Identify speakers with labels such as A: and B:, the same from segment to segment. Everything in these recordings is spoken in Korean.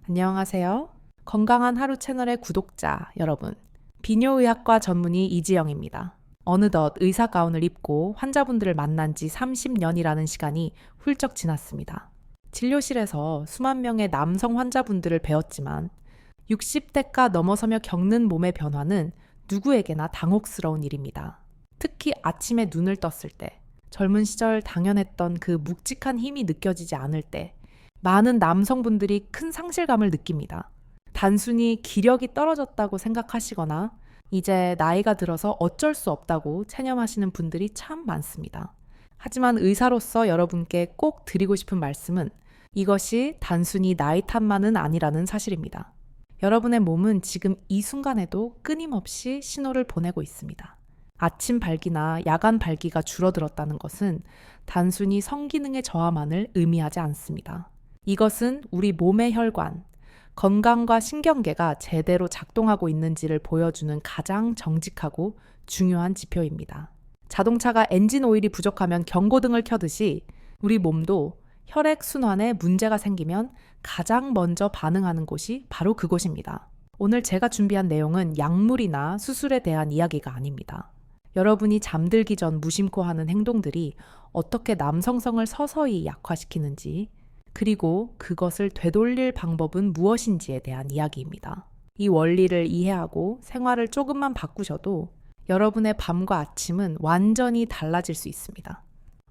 A: 안녕하세요. 건강한 하루 채널의 구독자 여러분. 비뇨의학과 전문의 이지영입니다. 어느덧 의사 가운을 입고 환자분들을 만난 지 30년이라는 시간이 훌쩍 지났습니다. 진료실에서 수만 명의 남성 환자분들을 배웠지만 60대가 넘어서며 겪는 몸의 변화는 누구에게나 당혹스러운 일입니다. 특히 아침에 눈을 떴을 때, 젊은 시절 당연했던 그 묵직한 힘이 느껴지지 않을 때, 많은 남성분들이 큰 상실감을 느낍니다. 단순히 기력이 떨어졌다고 생각하시거나 이제 나이가 들어서 어쩔 수 없다고 체념하시는 분들이 참 많습니다. 하지만 의사로서 여러분께 꼭 드리고 싶은 말씀은 이것이 단순히 나이 탓만은 아니라는 사실입니다. 여러분의 몸은 지금 이 순간에도 끊임없이 신호를 보내고 있습니다. 아침 발기나 야간 발기가 줄어들었다는 것은 단순히 성기능의 저하만을 의미하지 않습니다. 이것은 우리 몸의 혈관, 건강과 신경계가 제대로 작동하고 있는지를 보여주는 가장 정직하고 중요한 지표입니다. 자동차가 엔진 오일이 부족하면 경고등을 켜듯이 우리 몸도 혈액 순환에 문제가 생기면 가장 먼저 반응하는 곳이 바로 그곳입니다. 오늘 제가 준비한 내용은 약물이나 수술에 대한 이야기가 아닙니다. 여러분이 잠들기 전 무심코 하는 행동들이 어떻게 남성성을 서서히 약화시키는지, 그리고 그것을 되돌릴 방법은 무엇인지에 대한 이야기입니다. 이 원리를 이해하고 생활을 조금만 바꾸셔도 여러분의 밤과 아침은 완전히 달라질 수 있습니다.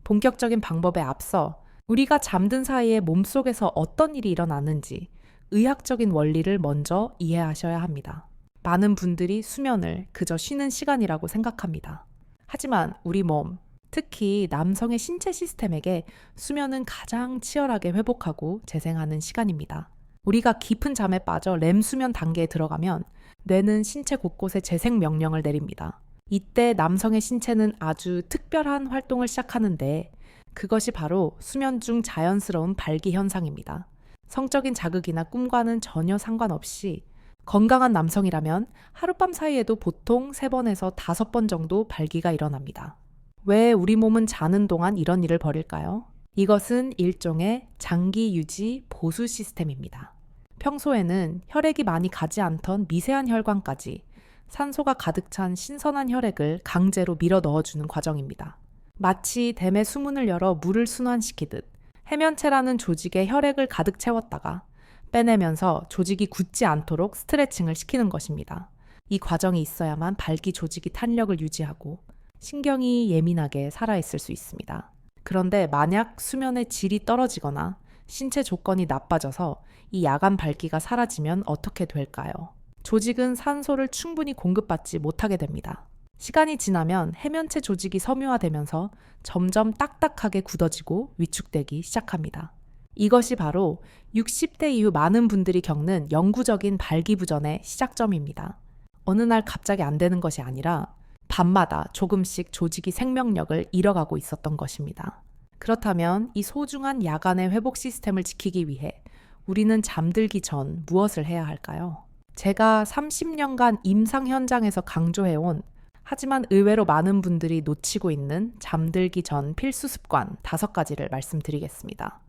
A: 본격적인 방법에 앞서 우리가 잠든 사이에 몸속에서 어떤 일이 일어나는지 의학적인 원리를 먼저 이해하셔야 합니다. 많은 분들이 수면을 그저 쉬는 시간이라고 생각합니다. 하지만 우리 몸, 특히 남성의 신체 시스템에게 수면은 가장 치열하게 회복하고 재생하는 시간입니다. 우리가 깊은 잠에 빠져 렘 수면 단계에 들어가면 뇌는 신체 곳곳에 재생 명령을 내립니다. 이때 남성의 신체는 아주 특별한 활동을 시작하는데 그것이 바로 수면 중 자연스러운 발기 현상입니다. 성적인 자극이나 꿈과는 전혀 상관없이 건강한 남성이라면 하룻밤 사이에도 보통 3번에서 5번 정도 발기가 일어납니다. 왜 우리 몸은 자는 동안 이런 일을 벌일까요? 이것은 일종의 장기 유지 보수 시스템입니다. 평소에는 혈액이 많이 가지 않던 미세한 혈관까지 산소가 가득 찬 신선한 혈액을 강제로 밀어 넣어주는 과정입니다. 마치 댐의 수문을 열어 물을 순환시키듯 해면체라는 조직에 혈액을 가득 채웠다가 빼내면서 조직이 굳지 않도록 스트레칭을 시키는 것입니다. 이 과정이 있어야만 발기 조직이 탄력을 유지하고 신경이 예민하게 살아있을 수 있습니다. 그런데 만약 수면의 질이 떨어지거나 신체 조건이 나빠져서 이 야간 발기가 사라지면 어떻게 될까요? 조직은 산소를 충분히 공급받지 못하게 됩니다. 시간이 지나면 해면체 조직이 섬유화되면서 점점 딱딱하게 굳어지고 위축되기 시작합니다. 이것이 바로 60대 이후 많은 분들이 겪는 영구적인 발기부전의 시작점입니다. 어느 날 갑자기 안 되는 것이 아니라 밤마다 조금씩 조직이 생명력을 잃어가고 있었던 것입니다. 그렇다면 이 소중한 야간의 회복 시스템을 지키기 위해 우리는 잠들기 전 무엇을 해야 할까요? 제가 30년간 임상 현장에서 강조해온 하지만 의외로 많은 분들이 놓치고 있는 잠들기 전 필수 습관 5가지를 말씀드리겠습니다.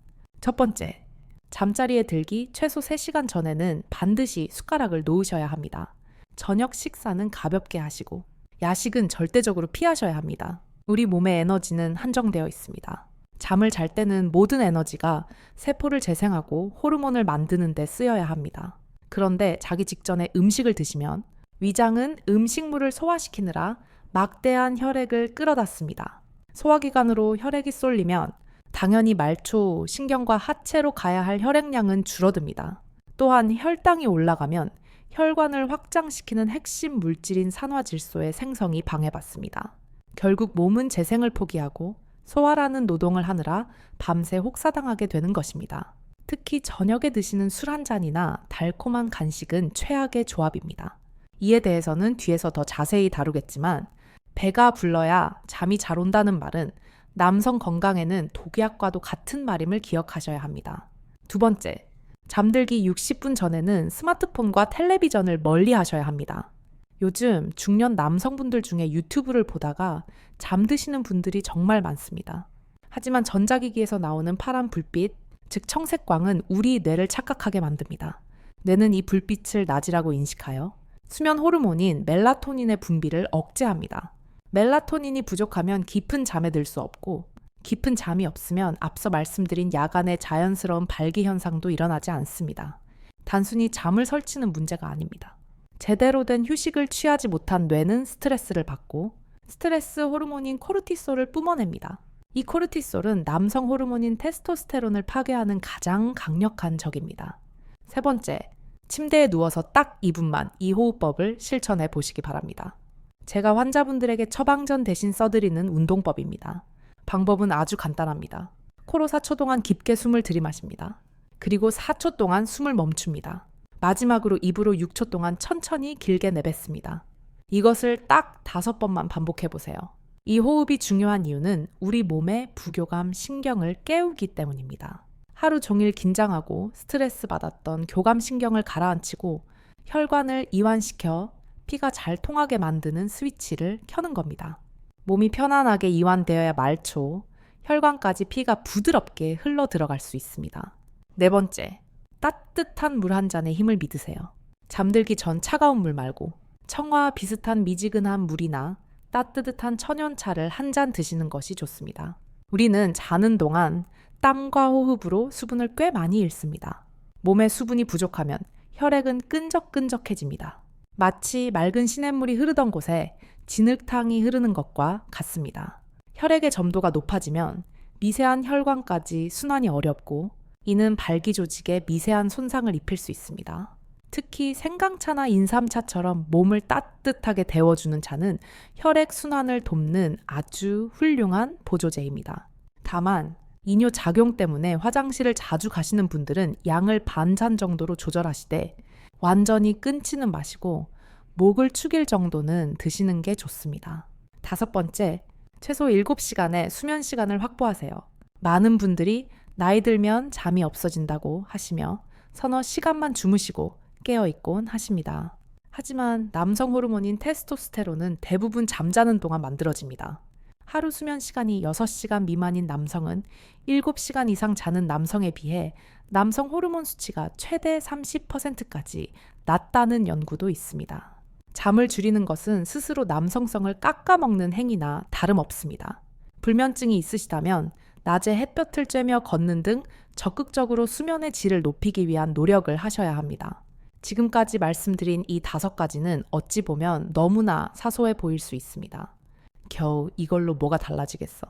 A: 첫 번째, 잠자리에 들기 최소 3시간 전에는 반드시 숟가락을 놓으셔야 합니다. 저녁 식사는 가볍게 하시고 야식은 절대적으로 피하셔야 합니다. 우리 몸의 에너지는 한정되어 있습니다. 잠을 잘 때는 모든 에너지가 세포를 재생하고 호르몬을 만드는 데 쓰여야 합니다. 그런데 자기 직전에 음식을 드시면 위장은 음식물을 소화시키느라 막대한 혈액을 끌어다 씁니다. 소화기관으로 혈액이 쏠리면 당연히 말초, 신경과 하체로 가야 할 혈액량은 줄어듭니다. 또한 혈당이 올라가면 혈관을 확장시키는 핵심 물질인 산화질소의 생성이 방해받습니다. 결국 몸은 재생을 포기하고 소화라는 노동을 하느라 밤새 혹사당하게 되는 것입니다. 특히 저녁에 드시는 술 한 잔이나 달콤한 간식은 최악의 조합입니다. 이에 대해서는 뒤에서 더 자세히 다루겠지만 배가 불러야 잠이 잘 온다는 말은 남성 건강에는 독약과도 같은 말임을 기억하셔야 합니다. 두 번째, 잠들기 60분 전에는 스마트폰과 텔레비전을 멀리 하셔야 합니다. 요즘 중년 남성분들 중에 유튜브를 보다가 잠드시는 분들이 정말 많습니다. 하지만 전자기기에서 나오는 파란 불빛, 즉 청색광은 우리 뇌를 착각하게 만듭니다. 뇌는 이 불빛을 낮이라고 인식하여 수면 호르몬인 멜라토닌의 분비를 억제합니다. 멜라토닌이 부족하면 깊은 잠에 들 수 없고 깊은 잠이 없으면 앞서 말씀드린 야간의 자연스러운 발기 현상도 일어나지 않습니다. 단순히 잠을 설치는 문제가 아닙니다. 제대로 된 휴식을 취하지 못한 뇌는 스트레스를 받고 스트레스 호르몬인 코르티솔을 뿜어냅니다. 이 코르티솔은 남성 호르몬인 테스토스테론을 파괴하는 가장 강력한 적입니다. 세 번째, 침대에 누워서 딱 2분만 이 호흡법을 실천해 보시기 바랍니다. 제가 환자분들에게 처방전 대신 써드리는 운동법입니다. 방법은 아주 간단합니다. 코로 4초 동안 깊게 숨을 들이마십니다. 그리고 4초 동안 숨을 멈춥니다. 마지막으로 입으로 6초 동안 천천히 길게 내뱉습니다. 이것을 딱 5번만 반복해 보세요. 이 호흡이 중요한 이유는 우리 몸의 부교감 신경을 깨우기 때문입니다. 하루 종일 긴장하고 스트레스 받았던 교감 신경을 가라앉히고 혈관을 이완시켜 피가 잘 통하게 만드는 스위치를 켜는 겁니다. 몸이 편안하게 이완되어야 말초, 혈관까지 피가 부드럽게 흘러 들어갈 수 있습니다. 네 번째, 따뜻한 물 한 잔에 힘을 믿으세요. 잠들기 전 차가운 물 말고 청아와 비슷한 미지근한 물이나 따뜻한 천연차를 한 잔 드시는 것이 좋습니다. 우리는 자는 동안 땀과 호흡으로 수분을 꽤 많이 잃습니다. 몸에 수분이 부족하면 혈액은 끈적끈적해집니다. 마치 맑은 시냇물이 흐르던 곳에 진흙탕이 흐르는 것과 같습니다. 혈액의 점도가 높아지면 미세한 혈관까지 순환이 어렵고 이는 발기 조직에 미세한 손상을 입힐 수 있습니다. 특히 생강차나 인삼차처럼 몸을 따뜻하게 데워주는 차는 혈액 순환을 돕는 아주 훌륭한 보조제입니다. 다만 이뇨 작용 때문에 화장실을 자주 가시는 분들은 양을 반잔 정도로 조절하시되 완전히 끊지는 마시고 목을 축일 정도는 드시는 게 좋습니다. 5번째, 최소 7시간의 수면 시간을 확보하세요. 많은 분들이 나이 들면 잠이 없어진다고 하시며 서너 시간만 주무시고 깨어있곤 하십니다. 하지만 남성 호르몬인 테스토스테론은 대부분 잠자는 동안 만들어집니다. 하루 수면 시간이 6시간 미만인 남성은 7시간 이상 자는 남성에 비해 남성 호르몬 수치가 최대 30%까지 낮다는 연구도 있습니다. 잠을 줄이는 것은 스스로 남성성을 깎아먹는 행위나 다름없습니다. 불면증이 있으시다면 낮에 햇볕을 쬐며 걷는 등 적극적으로 수면의 질을 높이기 위한 노력을 하셔야 합니다. 지금까지 말씀드린 이 5가지는 어찌 보면 너무나 사소해 보일 수 있습니다. 겨우 이걸로 뭐가 달라지겠어?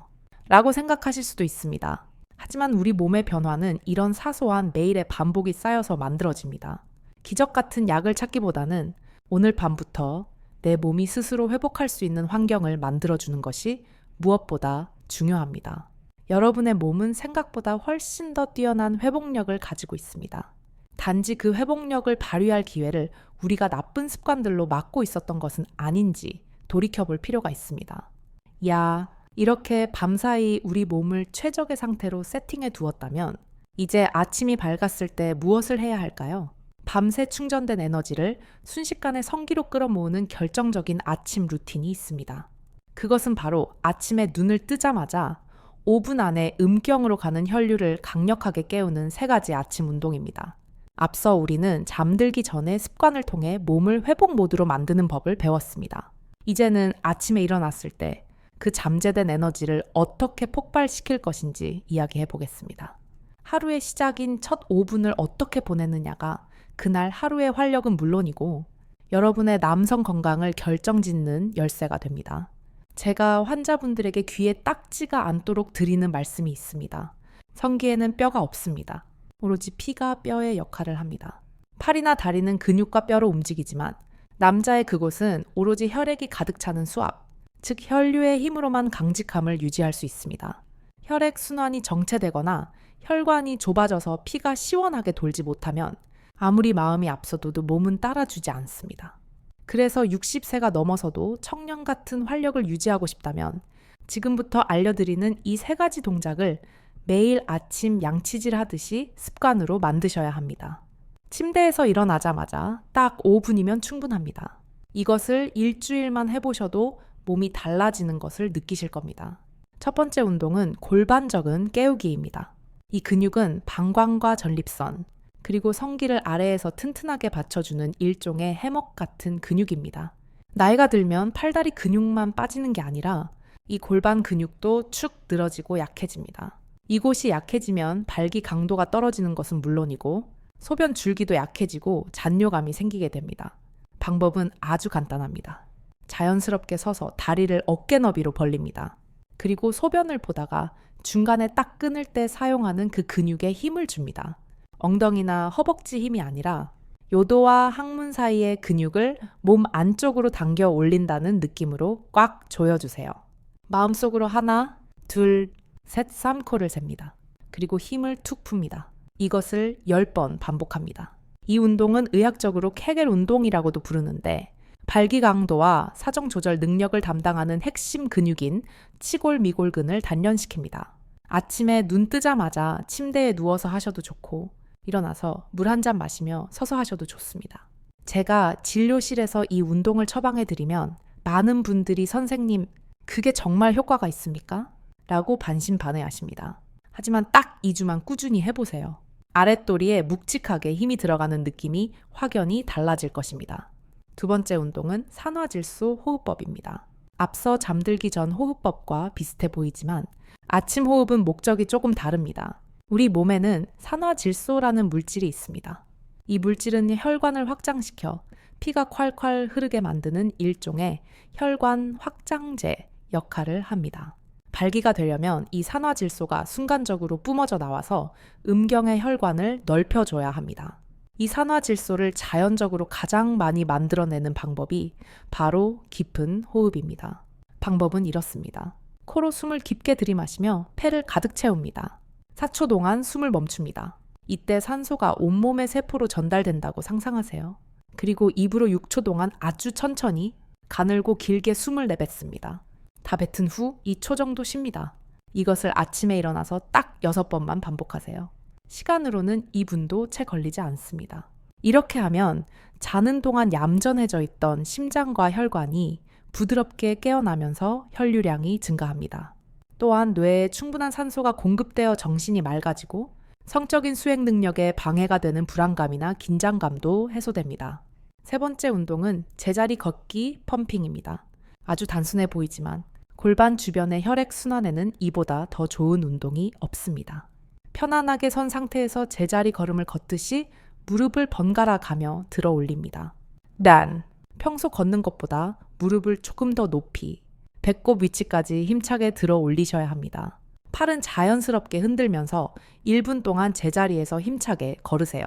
A: 라고 생각하실 수도 있습니다. 하지만 우리 몸의 변화는 이런 사소한 매일의 반복이 쌓여서 만들어집니다. 기적 같은 약을 찾기보다는 오늘 밤부터 내 몸이 스스로 회복할 수 있는 환경을 만들어주는 것이 무엇보다 중요합니다. 여러분의 몸은 생각보다 훨씬 더 뛰어난 회복력을 가지고 있습니다. 단지 그 회복력을 발휘할 기회를 우리가 나쁜 습관들로 막고 있었던 것은 아닌지 돌이켜볼 필요가 있습니다. 야, 이렇게 밤사이 우리 몸을 최적의 상태로 세팅해 두었다면 이제 아침이 밝았을 때 무엇을 해야 할까요? 밤새 충전된 에너지를 순식간에 성기로 끌어모으는 결정적인 아침 루틴이 있습니다. 그것은 바로 아침에 눈을 뜨자마자 5분 안에 음경으로 가는 혈류를 강력하게 깨우는 3가지 아침 운동입니다. 앞서 우리는 잠들기 전에 습관을 통해 몸을 회복 모드로 만드는 법을 배웠습니다. 이제는 아침에 일어났을 때 그 잠재된 에너지를 어떻게 폭발시킬 것인지 이야기해 보겠습니다. 하루의 시작인 첫 5분을 어떻게 보내느냐가 그날 하루의 활력은 물론이고 여러분의 남성 건강을 결정짓는 열쇠가 됩니다. 제가 환자분들에게 귀에 딱지가 않도록 드리는 말씀이 있습니다. 성기에는 뼈가 없습니다. 오로지 피가 뼈의 역할을 합니다. 팔이나 다리는 근육과 뼈로 움직이지만 남자의 그곳은 오로지 혈액이 가득 차는 수압, 즉 혈류의 힘으로만 강직함을 유지할 수 있습니다. 혈액 순환이 정체되거나 혈관이 좁아져서 피가 시원하게 돌지 못하면 아무리 마음이 앞서도 몸은 따라주지 않습니다. 그래서 60세가 넘어서도 청년 같은 활력을 유지하고 싶다면 지금부터 알려드리는 이 3가지 동작을 매일 아침 양치질 하듯이 습관으로 만드셔야 합니다. 침대에서 일어나자마자 딱 5분이면 충분합니다. 이것을 일주일만 해보셔도 몸이 달라지는 것을 느끼실 겁니다. 첫 번째 운동은 골반적은 깨우기입니다. 이 근육은 방광과 전립선, 그리고 성기를 아래에서 튼튼하게 받쳐주는 일종의 해먹 같은 근육입니다. 나이가 들면 팔다리 근육만 빠지는 게 아니라 이 골반 근육도 축 늘어지고 약해집니다. 이곳이 약해지면 발기 강도가 떨어지는 것은 물론이고 소변 줄기도 약해지고 잔뇨감이 생기게 됩니다. 방법은 아주 간단합니다. 자연스럽게 서서 다리를 어깨 너비로 벌립니다. 그리고 소변을 보다가 중간에 딱 끊을 때 사용하는 그 근육에 힘을 줍니다. 엉덩이나 허벅지 힘이 아니라 요도와 항문 사이의 근육을 몸 안쪽으로 당겨 올린다는 느낌으로 꽉 조여주세요. 마음속으로 하나, 둘, 셋, 3코를 셉니다. 그리고 힘을 툭 풉니다. 이것을 10번 반복합니다. 이 운동은 의학적으로 케겔 운동이라고도 부르는데 발기 강도와 사정 조절 능력을 담당하는 핵심 근육인 치골미골근을 단련시킵니다. 아침에 눈 뜨자마자 침대에 누워서 하셔도 좋고 일어나서 물 한 잔 마시며 서서 하셔도 좋습니다. 제가 진료실에서 이 운동을 처방해드리면 많은 분들이 선생님, 그게 정말 효과가 있습니까? 라고 반신반의하십니다. 하지만 딱 2주만 꾸준히 해보세요. 아랫도리에 묵직하게 힘이 들어가는 느낌이 확연히 달라질 것입니다. 두 번째 운동은 산화질소 호흡법입니다. 앞서 잠들기 전 호흡법과 비슷해 보이지만 아침 호흡은 목적이 조금 다릅니다. 우리 몸에는 산화질소라는 물질이 있습니다. 이 물질은 혈관을 확장시켜 피가 콸콸 흐르게 만드는 일종의 혈관 확장제 역할을 합니다. 발기가 되려면 이 산화질소가 순간적으로 뿜어져 나와서 음경의 혈관을 넓혀줘야 합니다. 이 산화질소를 자연적으로 가장 많이 만들어내는 방법이 바로 깊은 호흡입니다. 방법은 이렇습니다. 코로 숨을 깊게 들이마시며 폐를 가득 채웁니다. 4초 동안 숨을 멈춥니다. 이때 산소가 온몸의 세포로 전달된다고 상상하세요. 그리고 입으로 6초 동안 아주 천천히 가늘고 길게 숨을 내뱉습니다. 다 뱉은 후 2초 정도 쉽니다. 이것을 아침에 일어나서 딱 6번만 반복하세요. 시간으로는 2분도 채 걸리지 않습니다. 이렇게 하면 자는 동안 얌전해져 있던 심장과 혈관이 부드럽게 깨어나면서 혈류량이 증가합니다. 또한 뇌에 충분한 산소가 공급되어 정신이 맑아지고 성적인 수행 능력에 방해가 되는 불안감이나 긴장감도 해소됩니다. 세 번째 운동은 제자리 걷기 펌핑입니다. 아주 단순해 보이지만 골반 주변의 혈액 순환에는 이보다 더 좋은 운동이 없습니다. 편안하게 선 상태에서 제자리 걸음을 걷듯이 무릎을 번갈아 가며 들어 올립니다. 평소 걷는 것보다 무릎을 조금 더 높이, 배꼽 위치까지 힘차게 들어 올리셔야 합니다. 팔은 자연스럽게 흔들면서 1분 동안 제자리에서 힘차게 걸으세요.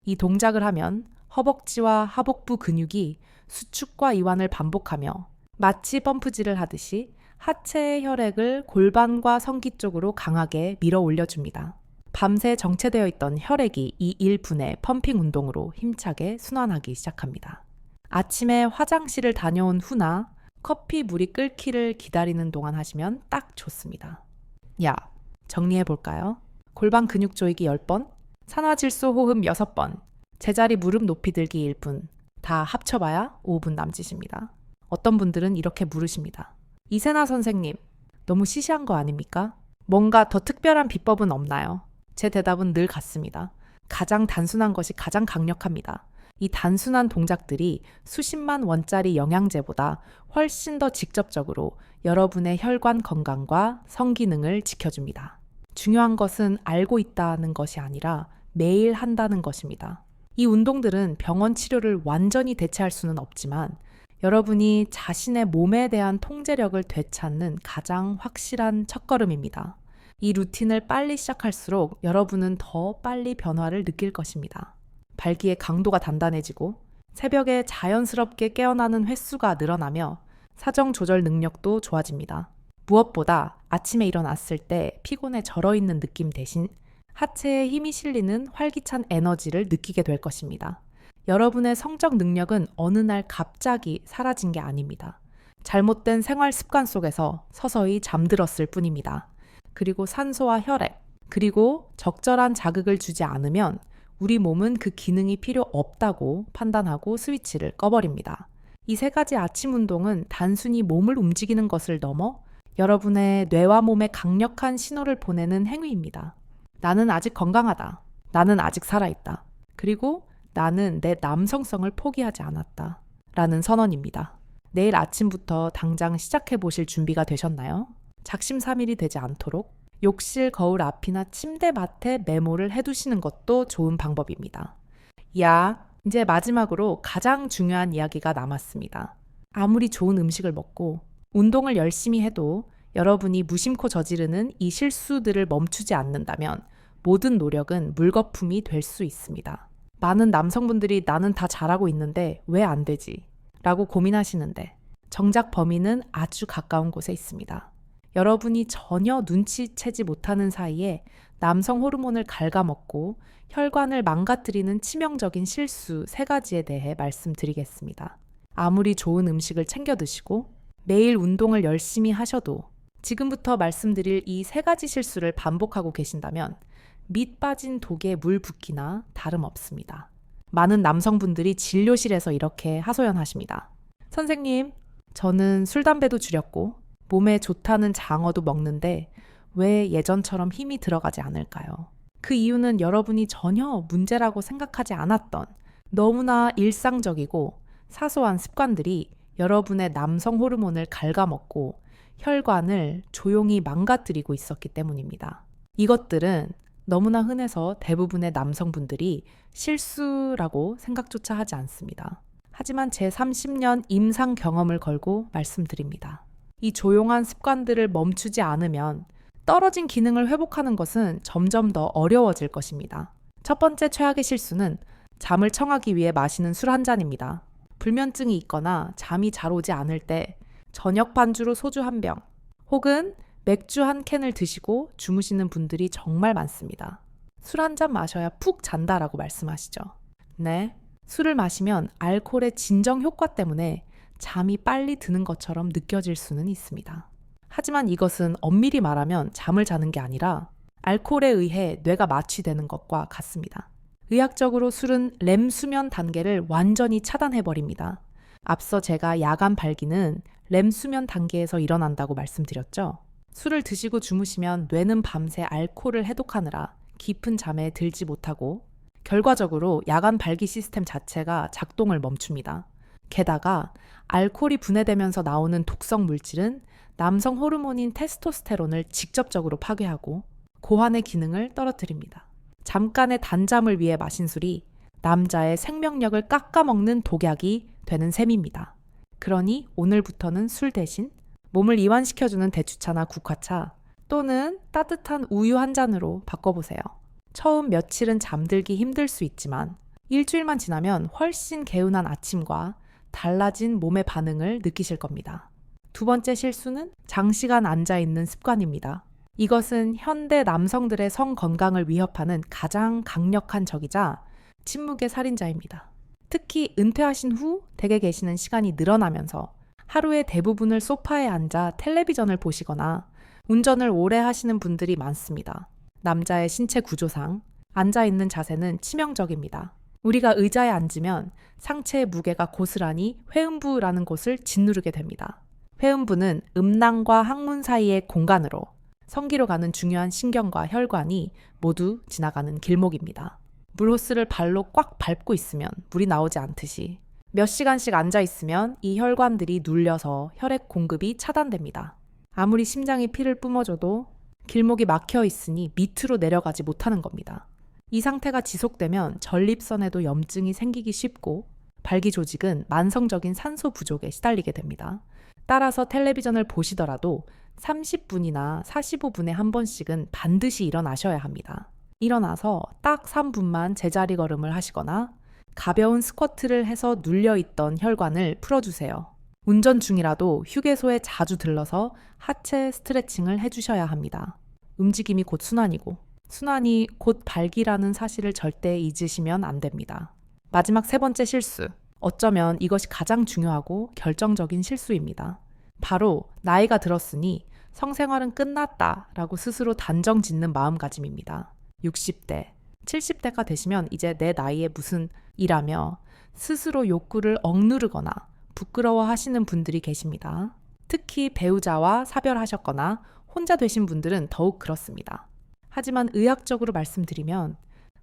A: 이 동작을 하면 허벅지와 하복부 근육이 수축과 이완을 반복하며 마치 펌프질을 하듯이 하체의 혈액을 골반과 성기 쪽으로 강하게 밀어 올려줍니다. 밤새 정체되어 있던 혈액이 이 1분의 펌핑 운동으로 힘차게 순환하기 시작합니다. 아침에 화장실을 다녀온 후나 커피 물이 끓기를 기다리는 동안 하시면 딱 좋습니다. 정리해볼까요? 골반 근육 조이기 10번, 산화질소 호흡 6번, 제자리 무릎 높이 들기 1분, 다 합쳐봐야 5분 남짓입니다. 어떤 분들은 이렇게 물으십니다. 이세나 선생님, 너무 시시한 거 아닙니까? 뭔가 더 특별한 비법은 없나요? 제 대답은 늘 같습니다. 가장 단순한 것이 가장 강력합니다. 이 단순한 동작들이 수십만 원짜리 영양제보다 훨씬 더 직접적으로 여러분의 혈관 건강과 성기능을 지켜줍니다. 중요한 것은 알고 있다는 것이 아니라 매일 한다는 것입니다. 이 운동들은 병원 치료를 완전히 대체할 수는 없지만 여러분이 자신의 몸에 대한 통제력을 되찾는 가장 확실한 첫걸음입니다. 이 루틴을 빨리 시작할수록 여러분은 더 빨리 변화를 느낄 것입니다. 발기의 강도가 단단해지고 새벽에 자연스럽게 깨어나는 횟수가 늘어나며 사정 조절 능력도 좋아집니다. 무엇보다 아침에 일어났을 때 피곤에 절어있는 느낌 대신 하체에 힘이 실리는 활기찬 에너지를 느끼게 될 것입니다. 여러분의 성적 능력은 어느 날 갑자기 사라진 게 아닙니다. 잘못된 생활 습관 속에서 서서히 잠들었을 뿐입니다. 그리고 산소와 혈액, 그리고 적절한 자극을 주지 않으면 우리 몸은 그 기능이 필요 없다고 판단하고 스위치를 꺼버립니다. 이 세 가지 아침 운동은 단순히 몸을 움직이는 것을 넘어 여러분의 뇌와 몸에 강력한 신호를 보내는 행위입니다. 나는 아직 건강하다. 나는 아직 살아있다. 그리고 나는 내 남성성을 포기하지 않았다. 라는 선언입니다. 내일 아침부터 당장 시작해 보실 준비가 되셨나요? 작심삼일이 되지 않도록 욕실 거울 앞이나 침대 맡에 메모를 해두시는 것도 좋은 방법입니다. 야, 이제 마지막으로 가장 중요한 이야기가 남았습니다. 아무리 좋은 음식을 먹고 운동을 열심히 해도 여러분이 무심코 저지르는 이 실수들을 멈추지 않는다면 모든 노력은 물거품이 될 수 있습니다. 많은 남성분들이 나는 다 잘하고 있는데 왜 안 되지? 라고 고민하시는데 정작 범인은 아주 가까운 곳에 있습니다. 여러분이 전혀 눈치채지 못하는 사이에 남성 호르몬을 갉아먹고 혈관을 망가뜨리는 치명적인 실수 3가지에 대해 말씀드리겠습니다. 아무리 좋은 음식을 챙겨 드시고 매일 운동을 열심히 하셔도 지금부터 말씀드릴 이 3가지 실수를 반복하고 계신다면 밑 빠진 독에 물 붓기나 다름없습니다. 많은 남성분들이 진료실에서 이렇게 하소연하십니다. 선생님, 저는 술, 담배도 줄였고 몸에 좋다는 장어도 먹는데 왜 예전처럼 힘이 들어가지 않을까요? 그 이유는 여러분이 전혀 문제라고 생각하지 않았던 너무나 일상적이고 사소한 습관들이 여러분의 남성 호르몬을 갉아먹고 혈관을 조용히 망가뜨리고 있었기 때문입니다. 이것들은 너무나 흔해서 대부분의 남성분들이 실수라고 생각조차 하지 않습니다. 하지만 제 30년 임상 경험을 걸고 말씀드립니다. 이 조용한 습관들을 멈추지 않으면 떨어진 기능을 회복하는 것은 점점 더 어려워질 것입니다. 첫 번째 최악의 실수는 잠을 청하기 위해 마시는 술 한 잔입니다. 불면증이 있거나 잠이 잘 오지 않을 때 저녁 반주로 소주 한 병 혹은 맥주 한 캔을 드시고 주무시는 분들이 정말 많습니다. 술 한 잔 마셔야 푹 잔다라고 말씀하시죠. 네, 술을 마시면 알코올의 진정 효과 때문에 잠이 빨리 드는 것처럼 느껴질 수는 있습니다. 하지만 이것은 엄밀히 말하면 잠을 자는 게 아니라 알코올에 의해 뇌가 마취되는 것과 같습니다. 의학적으로 술은 렘 수면 단계를 완전히 차단해버립니다. 앞서 제가 야간 발기는 렘 수면 단계에서 일어난다고 말씀드렸죠. 술을 드시고 주무시면 뇌는 밤새 알코올을 해독하느라 깊은 잠에 들지 못하고 결과적으로 야간 발기 시스템 자체가 작동을 멈춥니다. 게다가 알코올이 분해되면서 나오는 독성 물질은 남성 호르몬인 테스토스테론을 직접적으로 파괴하고 고환의 기능을 떨어뜨립니다. 잠깐의 단잠을 위해 마신 술이 남자의 생명력을 깎아먹는 독약이 되는 셈입니다. 그러니 오늘부터는 술 대신 몸을 이완시켜주는 대추차나 국화차 또는 따뜻한 우유 한 잔으로 바꿔보세요. 처음 며칠은 잠들기 힘들 수 있지만 일주일만 지나면 훨씬 개운한 아침과 달라진 몸의 반응을 느끼실 겁니다. 두 번째 실수는 장시간 앉아있는 습관입니다. 이것은 현대 남성들의 성 건강을 위협하는 가장 강력한 적이자 침묵의 살인자입니다. 특히 은퇴하신 후 댁에 계시는 시간이 늘어나면서 하루의 대부분을 소파에 앉아 텔레비전을 보시거나 운전을 오래 하시는 분들이 많습니다. 남자의 신체 구조상 앉아있는 자세는 치명적입니다. 우리가 의자에 앉으면 상체의 무게가 고스란히 회음부라는 곳을 짓누르게 됩니다. 회음부는 음낭과 항문 사이의 공간으로 성기로 가는 중요한 신경과 혈관이 모두 지나가는 길목입니다. 물호스를 발로 꽉 밟고 있으면 물이 나오지 않듯이 몇 시간씩 앉아있으면 이 혈관들이 눌려서 혈액 공급이 차단됩니다. 아무리 심장이 피를 뿜어줘도 길목이 막혀 있으니 밑으로 내려가지 못하는 겁니다. 이 상태가 지속되면 전립선에도 염증이 생기기 쉽고 발기 조직은 만성적인 산소 부족에 시달리게 됩니다. 따라서 텔레비전을 보시더라도 30분이나 45분에 한 번씩은 반드시 일어나셔야 합니다. 일어나서 딱 3분만 제자리 걸음을 하시거나 가벼운 스쿼트를 해서 눌려있던 혈관을 풀어주세요. 운전 중이라도 휴게소에 자주 들러서 하체 스트레칭을 해주셔야 합니다. 움직임이 곧 순환이고 순환이 곧 발기라는 사실을 절대 잊으시면 안 됩니다. 마지막 3번째 실수. 어쩌면 이것이 가장 중요하고 결정적인 실수입니다. 바로 나이가 들었으니 성생활은 끝났다라고 스스로 단정 짓는 마음가짐입니다. 60대, 70대가 되시면 이제 내 나이에 무슨 이라며 스스로 욕구를 억누르거나 부끄러워하시는 분들이 계십니다. 특히 배우자와 사별하셨거나 혼자 되신 분들은 더욱 그렇습니다. 하지만 의학적으로 말씀드리면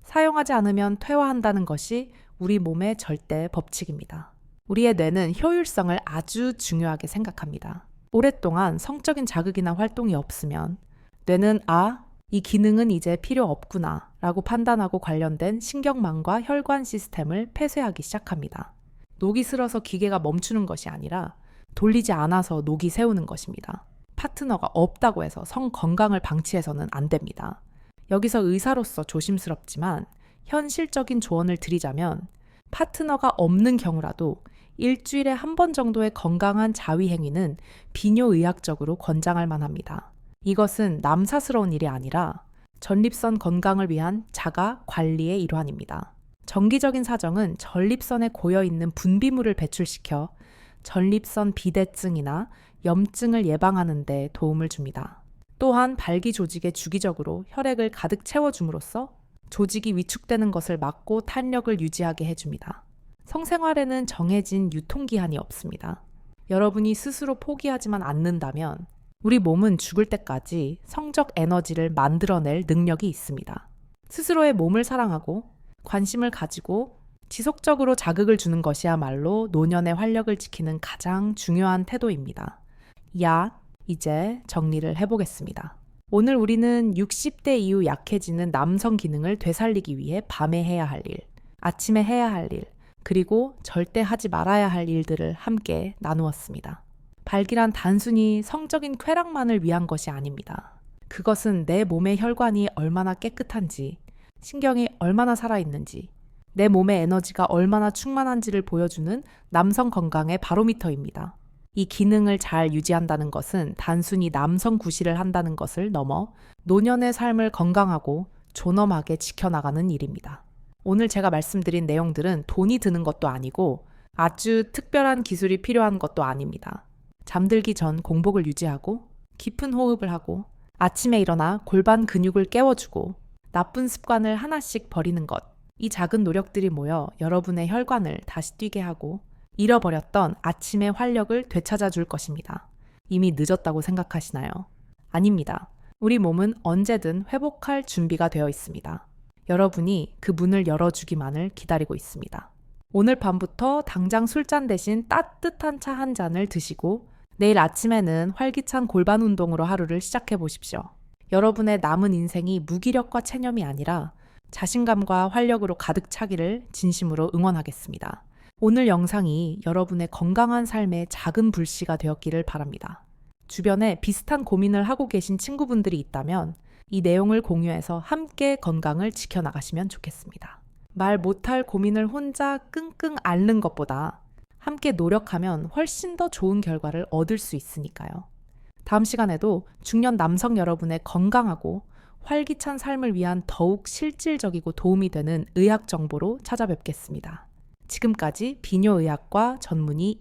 A: 사용하지 않으면 퇴화한다는 것이 우리 몸의 절대 법칙입니다. 우리의 뇌는 효율성을 아주 중요하게 생각합니다. 오랫동안 성적인 자극이나 활동이 없으면 뇌는 이 기능은 이제 필요 없구나 라고 판단하고 관련된 신경망과 혈관 시스템을 폐쇄하기 시작합니다. 녹이 슬어서 기계가 멈추는 것이 아니라 돌리지 않아서 녹이 세우는 것입니다. 파트너가 없다고 해서 성 건강을 방치해서는 안 됩니다. 여기서 의사로서 조심스럽지만 현실적인 조언을 드리자면 파트너가 없는 경우라도 일주일에 한 번 정도의 건강한 자위 행위는 비뇨의학적으로 권장할 만합니다. 이것은 남사스러운 일이 아니라 전립선 건강을 위한 자가 관리의 일환입니다. 정기적인 사정은 전립선에 고여있는 분비물을 배출시켜 전립선 비대증이나 염증을 예방하는 데 도움을 줍니다. 또한 발기 조직에 주기적으로 혈액을 가득 채워줌으로써 조직이 위축되는 것을 막고 탄력을 유지하게 해줍니다. 성생활에는 정해진 유통기한이 없습니다. 여러분이 스스로 포기하지만 않는다면 우리 몸은 죽을 때까지 성적 에너지를 만들어낼 능력이 있습니다. 스스로의 몸을 사랑하고 관심을 가지고 지속적으로 자극을 주는 것이야말로 노년의 활력을 지키는 가장 중요한 태도입니다. 이제 정리를 해보겠습니다. 오늘 우리는 60대 이후 약해지는 남성 기능을 되살리기 위해 밤에 해야 할 일, 아침에 해야 할 일, 그리고 절대 하지 말아야 할 일들을 함께 나누었습니다. 발기란 단순히 성적인 쾌락만을 위한 것이 아닙니다. 그것은 내 몸의 혈관이 얼마나 깨끗한지, 신경이 얼마나 살아있는지, 내 몸의 에너지가 얼마나 충만한지를 보여주는 남성 건강의 바로미터입니다. 이 기능을 잘 유지한다는 것은 단순히 남성 구실을 한다는 것을 넘어 노년의 삶을 건강하고 존엄하게 지켜나가는 일입니다. 오늘 제가 말씀드린 내용들은 돈이 드는 것도 아니고 아주 특별한 기술이 필요한 것도 아닙니다. 잠들기 전 공복을 유지하고 깊은 호흡을 하고 아침에 일어나 골반 근육을 깨워주고 나쁜 습관을 하나씩 버리는 것. 이 작은 노력들이 모여 여러분의 혈관을 다시 뛰게 하고 잃어버렸던 아침의 활력을 되찾아 줄 것입니다. 이미 늦었다고 생각하시나요? 아닙니다. 우리 몸은 언제든 회복할 준비가 되어 있습니다. 여러분이 그 문을 열어주기만을 기다리고 있습니다. 오늘 밤부터 당장 술잔 대신 따뜻한 차 한 잔을 드시고 내일 아침에는 활기찬 골반 운동으로 하루를 시작해 보십시오. 여러분의 남은 인생이 무기력과 체념이 아니라 자신감과 활력으로 가득 차기를 진심으로 응원하겠습니다. 오늘 영상이 여러분의 건강한 삶의 작은 불씨가 되었기를 바랍니다. 주변에 비슷한 고민을 하고 계신 친구분들이 있다면 이 내용을 공유해서 함께 건강을 지켜나가시면 좋겠습니다. 말 못할 고민을 혼자 끙끙 앓는 것보다 함께 노력하면 훨씬 더 좋은 결과를 얻을 수 있으니까요. 다음 시간에도 중년 남성 여러분의 건강하고 활기찬 삶을 위한 더욱 실질적이고 도움이 되는 의학 정보로 찾아뵙겠습니다. 지금까지 비뇨의학과 전문의